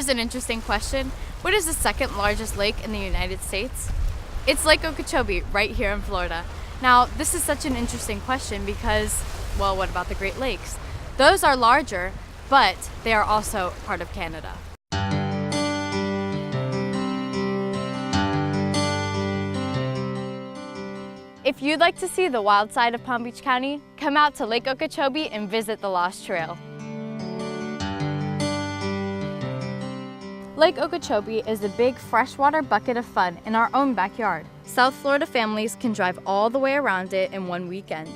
Here's an interesting question. What is the second largest lake in the United States? It's Lake Okeechobee, right here in Florida. Now, this is such an interesting question because, well, what about the Great Lakes? Those are larger, but they are also part of Canada. If you'd like to see the wild side of Palm Beach County, come out to Lake Okeechobee and visit the Lost Trail. Lake Okeechobee is a big freshwater bucket of fun in our own backyard. South Florida families can drive all the way around it in one weekend.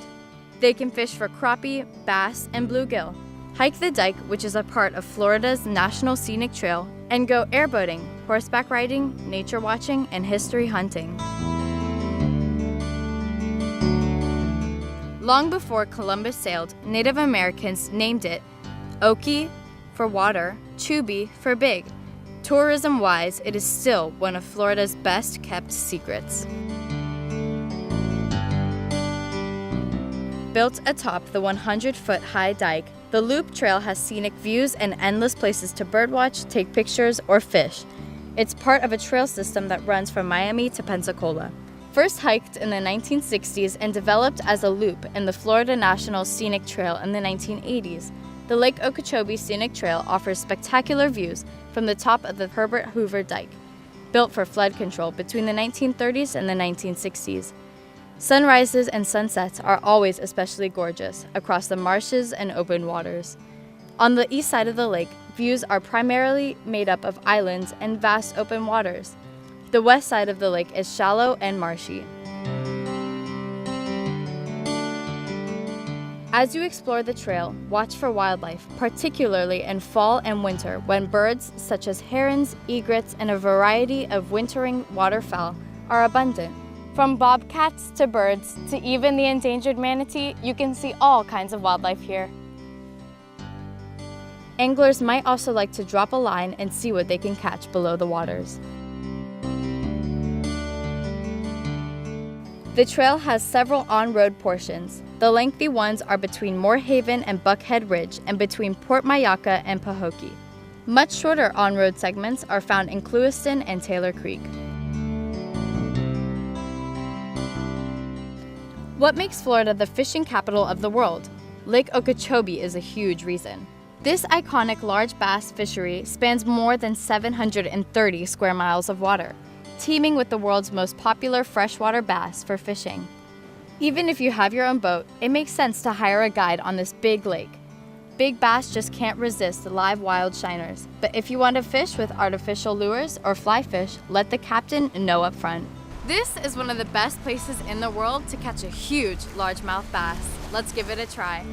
They can fish for crappie, bass, and bluegill, hike the dike, which is a part of Florida's National Scenic Trail, and go airboating, horseback riding, nature watching, and history hunting. Long before Columbus sailed, Native Americans named it Okie for water, Chubee for big. Tourism-wise, it is still one of Florida's best-kept secrets. Built atop the 100-foot-high dike, the Loop Trail has scenic views and endless places to birdwatch, take pictures, or fish. It's part of a trail system that runs from Miami to Pensacola. First hiked in the 1960s and developed as a loop in the Florida National Scenic Trail in the 1980s, the Lake Okeechobee Scenic Trail offers spectacular views from the top of the Herbert Hoover Dike, built for flood control between the 1930s and the 1960s. Sunrises and sunsets are always especially gorgeous across the marshes and open waters. On the east side of the lake, views are primarily made up of islands and vast open waters. The west side of the lake is shallow and marshy. As you explore the trail, watch for wildlife, particularly in fall and winter when birds such as herons, egrets, and a variety of wintering waterfowl are abundant. From bobcats to birds to even the endangered manatee, you can see all kinds of wildlife here. Anglers might also like to drop a line and see what they can catch below the waters. The trail has several on-road portions. The lengthy ones are between Moorhaven and Buckhead Ridge and between Port Mayaca and Pahokee. Much shorter on-road segments are found in Clewiston and Taylor Creek. What makes Florida the fishing capital of the world? Lake Okeechobee is a huge reason. This iconic large bass fishery spans more than 730 square miles of water, teeming with the world's most popular freshwater bass for fishing. Even if you have your own boat, it makes sense to hire a guide on this big lake. Big bass just can't resist live wild shiners, but if you want to fish with artificial lures or fly fish, let the captain know up front. This is one of the best places in the world to catch a huge largemouth bass. Let's give it a try.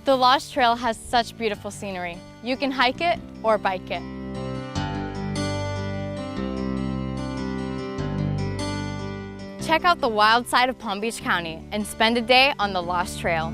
The Lost Trail has such beautiful scenery. You can hike it or bike it. Check out the wild side of Palm Beach County and spend a day on the Lost Trail.